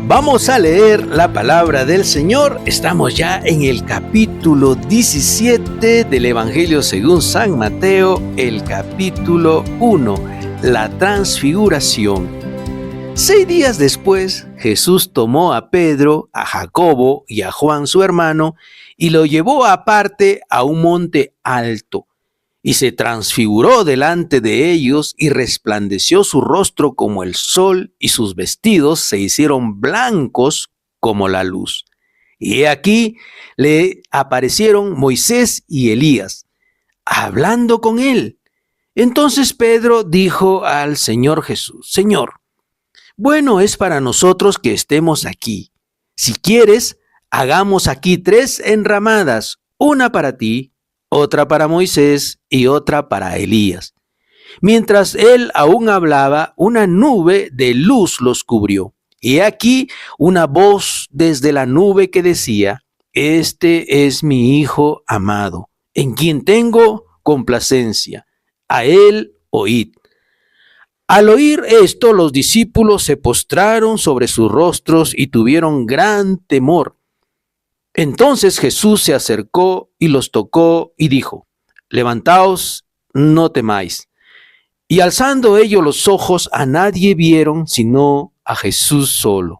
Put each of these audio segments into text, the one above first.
Vamos a leer la palabra del Señor. Estamos ya en el capítulo 17 del Evangelio según San Mateo, el capítulo 1, la transfiguración. 6 días después, Jesús tomó a Pedro, a Jacobo y a Juan su hermano y lo llevó aparte a un monte alto. Y se transfiguró delante de ellos y resplandeció su rostro como el sol y sus vestidos se hicieron blancos como la luz. Y he aquí le aparecieron Moisés y Elías, hablando con él. Entonces Pedro dijo al Señor Jesús: Señor, bueno es para nosotros que estemos aquí. Si quieres, hagamos aquí 3 enramadas, una para ti, otra para Moisés y otra para Elías. Mientras él aún hablaba, una nube de luz los cubrió. Y aquí una voz desde la nube que decía: Este es mi Hijo amado, en quien tengo complacencia. A él oíd. Al oír esto, los discípulos se postraron sobre sus rostros y tuvieron gran temor. Entonces Jesús se acercó y los tocó y dijo: Levantaos, no temáis. Y alzando ellos los ojos, a nadie vieron sino a Jesús solo.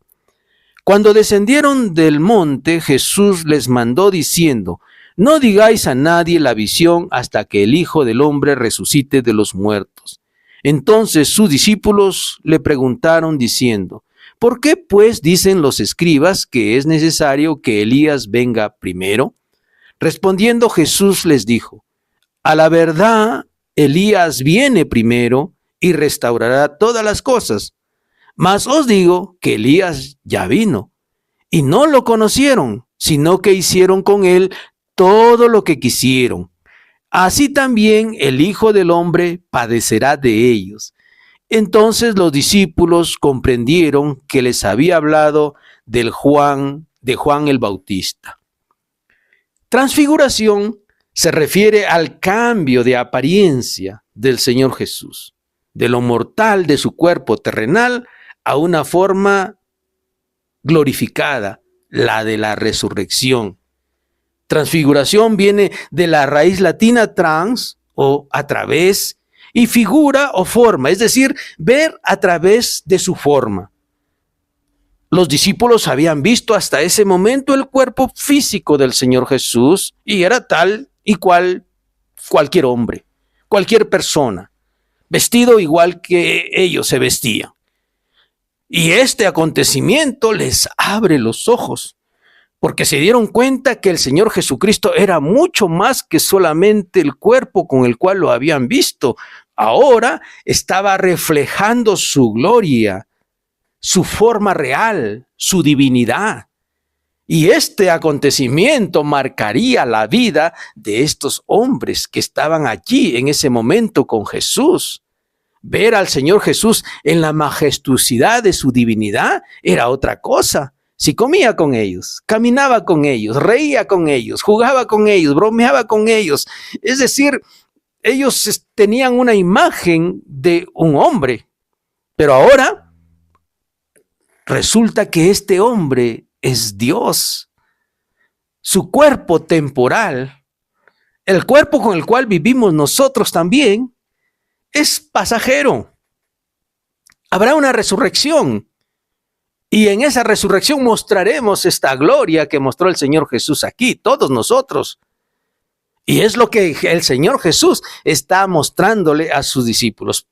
Cuando descendieron del monte, Jesús les mandó diciendo: No digáis a nadie la visión hasta que el Hijo del Hombre resucite de los muertos. Entonces sus discípulos le preguntaron diciendo: ¿Por qué pues dicen los escribas que es necesario que Elías venga primero? Respondiendo Jesús les dijo: A la verdad, Elías viene primero y restaurará todas las cosas. Mas os digo que Elías ya vino, y no lo conocieron, sino que hicieron con él todo lo que quisieron. Así también el Hijo del Hombre padecerá de ellos. Entonces los discípulos comprendieron que les había hablado de Juan el Bautista. Transfiguración se refiere al cambio de apariencia del Señor Jesús, de lo mortal de su cuerpo terrenal a una forma glorificada, la de la resurrección. Transfiguración viene de la raíz latina trans o a través, y figura o forma, es decir, ver a través de su forma. Los discípulos habían visto hasta ese momento el cuerpo físico del Señor Jesús y era tal y cual cualquier hombre, cualquier persona, vestido igual que ellos se vestían. Y este acontecimiento les abre los ojos, porque se dieron cuenta que el Señor Jesucristo era mucho más que solamente el cuerpo con el cual lo habían visto. Ahora estaba reflejando su gloria, su forma real, su divinidad. Y este acontecimiento marcaría la vida de estos hombres que estaban allí en ese momento con Jesús. Ver al Señor Jesús en la majestuosidad de su divinidad era otra cosa. Si comía con ellos, caminaba con ellos, reía con ellos, jugaba con ellos, bromeaba con ellos. Es decir, ellos tenían una imagen de un hombre, pero ahora resulta que este hombre es Dios. Su cuerpo temporal, el cuerpo con el cual vivimos nosotros también, es pasajero. Habrá una resurrección. Y en esa resurrección mostraremos esta gloria que mostró el Señor Jesús aquí, todos nosotros. Y es lo que el Señor Jesús está mostrándole a sus discípulos.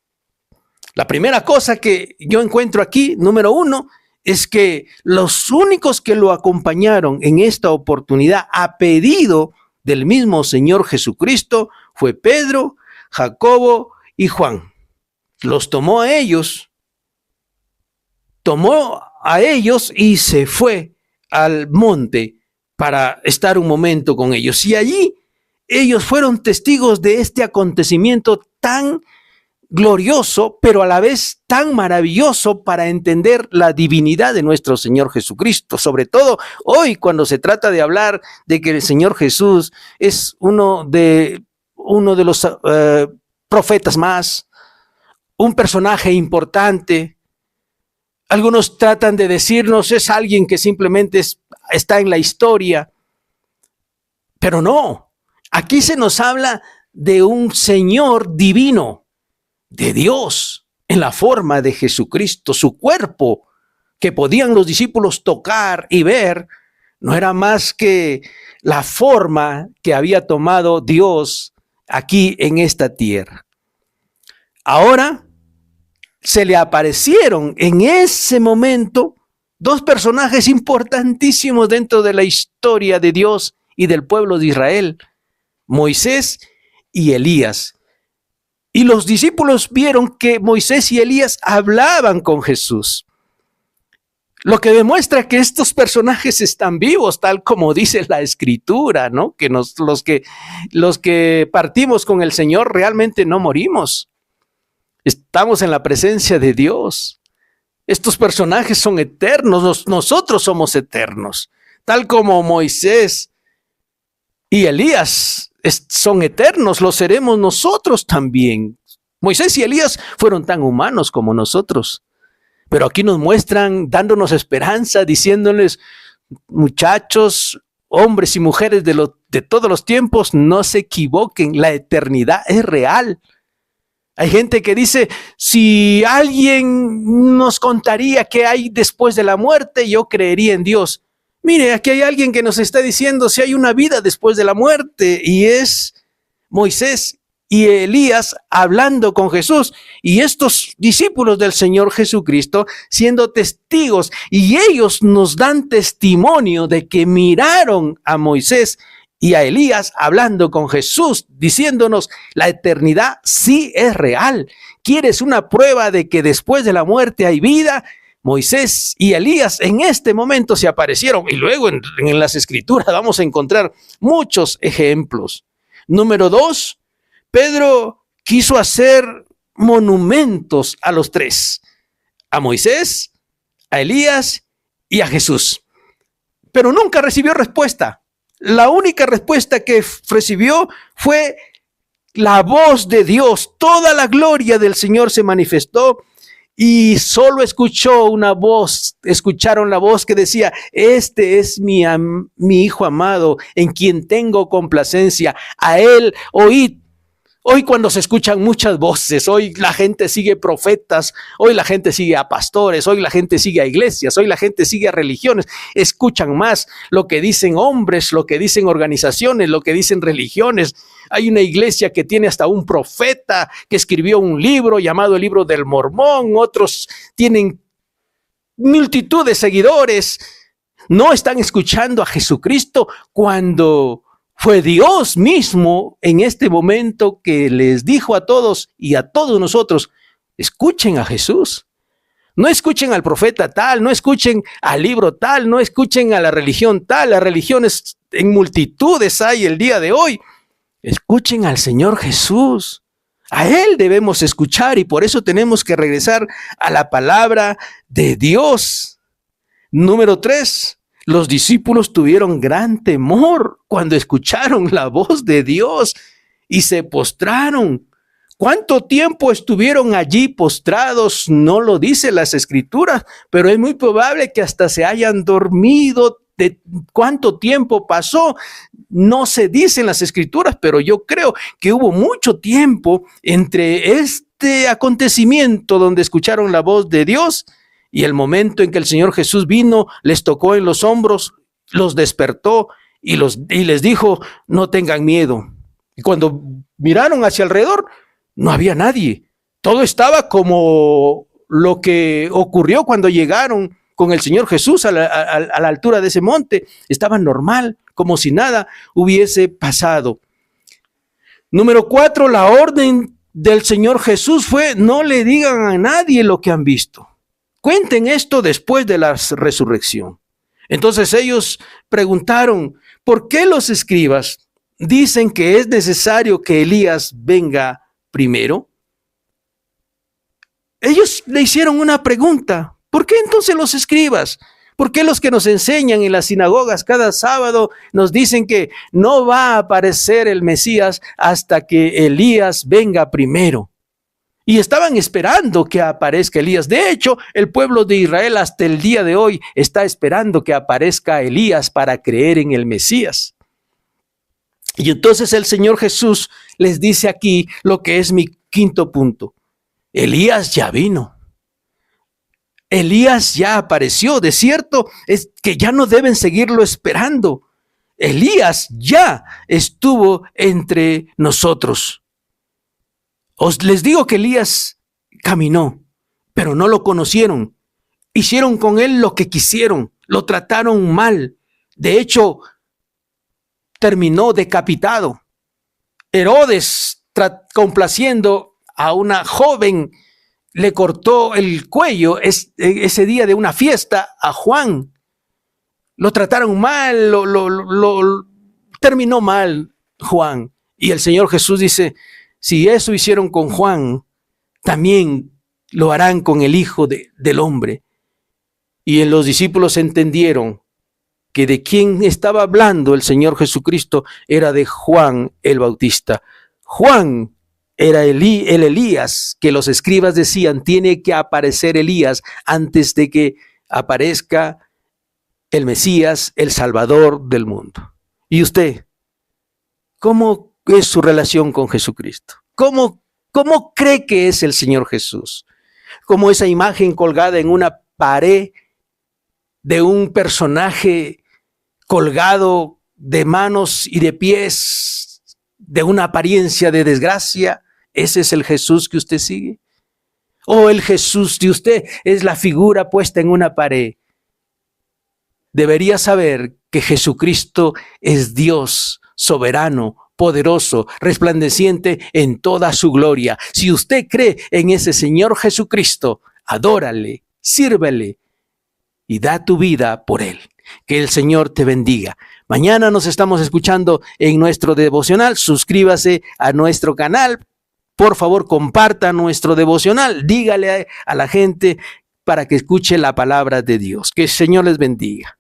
La primera cosa que yo encuentro aquí, número 1, es que los únicos que lo acompañaron en esta oportunidad a pedido del mismo Señor Jesucristo fue Pedro, Jacobo y Juan. Los tomó a ellos y se fue al monte para estar un momento con ellos. Y allí ellos fueron testigos de este acontecimiento tan glorioso, pero a la vez tan maravilloso para entender la divinidad de nuestro Señor Jesucristo. Sobre todo hoy, cuando se trata de hablar de que el Señor Jesús es uno de los profetas más, un personaje importante, Algunos tratan de decirnos es alguien que simplemente está en la historia, pero no. Aquí se nos habla de un Señor divino, de Dios, en la forma de Jesucristo. Su cuerpo, que podían los discípulos tocar y ver, no era más que la forma que había tomado Dios aquí en esta tierra. Ahora se le aparecieron en ese momento dos personajes importantísimos dentro de la historia de Dios y del pueblo de Israel, Moisés y Elías. Y los discípulos vieron que Moisés y Elías hablaban con Jesús. Lo que demuestra que estos personajes están vivos, tal como dice la Escritura, ¿no? Que los que partimos con el Señor realmente no morimos. Estamos en la presencia de Dios. Estos personajes son eternos, nosotros somos eternos. Tal como Moisés y Elías son eternos, lo seremos nosotros también. Moisés y Elías fueron tan humanos como nosotros. Pero aquí nos muestran, dándonos esperanza, diciéndoles, muchachos, hombres y mujeres de todos los tiempos, no se equivoquen, la eternidad es real. Hay gente que dice, si alguien nos contaría qué hay después de la muerte, yo creería en Dios. Mire, aquí hay alguien que nos está diciendo si hay una vida después de la muerte, y es Moisés y Elías hablando con Jesús, y estos discípulos del Señor Jesucristo siendo testigos, y ellos nos dan testimonio de que miraron a Moisés y a Elías hablando con Jesús, diciéndonos, la eternidad sí es real. ¿Quieres una prueba de que después de la muerte hay vida? Moisés y Elías en este momento se aparecieron, y luego en las Escrituras vamos a encontrar muchos ejemplos. Número 2, Pedro quiso hacer monumentos a los tres, a Moisés, a Elías y a Jesús, pero nunca recibió respuesta. La única respuesta que recibió fue la voz de Dios. Toda la gloria del Señor se manifestó y solo escucharon la voz que decía, este es mi hijo amado, en quien tengo complacencia, a él oíd. Hoy cuando se escuchan muchas voces, hoy la gente sigue profetas, hoy la gente sigue a pastores, hoy la gente sigue a iglesias, hoy la gente sigue a religiones, escuchan más lo que dicen hombres, lo que dicen organizaciones, lo que dicen religiones. Hay una iglesia que tiene hasta un profeta que escribió un libro llamado el Libro del Mormón, otros tienen multitud de seguidores, no están escuchando a Jesucristo cuando fue Dios mismo en este momento que les dijo a todos y a todos nosotros, escuchen a Jesús. No escuchen al profeta tal, no escuchen al libro tal, no escuchen a la religión tal. Las religiones en multitudes hay el día de hoy. Escuchen al Señor Jesús. A Él debemos escuchar y por eso tenemos que regresar a la palabra de Dios. Número 3. Los discípulos tuvieron gran temor cuando escucharon la voz de Dios y se postraron. ¿Cuánto tiempo estuvieron allí postrados? No lo dicen las Escrituras, pero es muy probable que hasta se hayan dormido. ¿De cuánto tiempo pasó? No se dice en las Escrituras, pero yo creo que hubo mucho tiempo entre este acontecimiento donde escucharon la voz de Dios y el momento en que el Señor Jesús vino, les tocó en los hombros, los despertó y les dijo, no tengan miedo. Y cuando miraron hacia alrededor, no había nadie. Todo estaba como lo que ocurrió cuando llegaron con el Señor Jesús a la altura de ese monte. Estaba normal, como si nada hubiese pasado. Número 4, la orden del Señor Jesús fue, no le digan a nadie lo que han visto. Cuenten esto después de la resurrección. Entonces ellos preguntaron, ¿por qué los escribas dicen que es necesario que Elías venga primero? Ellos le hicieron una pregunta. ¿Por qué entonces los escribas? ¿Por qué los que nos enseñan en las sinagogas cada sábado nos dicen que no va a aparecer el Mesías hasta que Elías venga primero? Y estaban esperando que aparezca Elías. De hecho, el pueblo de Israel hasta el día de hoy está esperando que aparezca Elías para creer en el Mesías. Y entonces el Señor Jesús les dice aquí lo que es mi quinto punto. Elías ya vino. Elías ya apareció. De cierto es que ya no deben seguirlo esperando. Elías ya estuvo entre nosotros. Les digo que Elías caminó, pero no lo conocieron. Hicieron con él lo que quisieron, lo trataron mal. De hecho, terminó decapitado. Herodes, complaciendo a una joven, le cortó el cuello ese día de una fiesta a Juan. Lo trataron mal, terminó mal Juan. Y el Señor Jesús dice, si eso hicieron con Juan, también lo harán con el Hijo del Hombre. Y los discípulos entendieron que de quien estaba hablando el Señor Jesucristo era de Juan el Bautista. Juan era el Elías que los escribas decían, tiene que aparecer Elías antes de que aparezca el Mesías, el Salvador del mundo. ¿Y usted? ¿Cómo es su relación con Jesucristo? ¿Cómo cree que es el Señor Jesús? Como esa imagen colgada en una pared de un personaje colgado de manos y de pies, de una apariencia de desgracia. ¿Ese es el Jesús que usted sigue? ¿O el Jesús de usted es la figura puesta en una pared? Debería saber que Jesucristo es Dios soberano, poderoso, resplandeciente en toda su gloria. Si usted cree en ese Señor Jesucristo, adórale, sírvele y da tu vida por Él. Que el Señor te bendiga. Mañana nos estamos escuchando en nuestro devocional. Suscríbase a nuestro canal. Por favor, comparta nuestro devocional. Dígale a la gente para que escuche la palabra de Dios. Que el Señor les bendiga.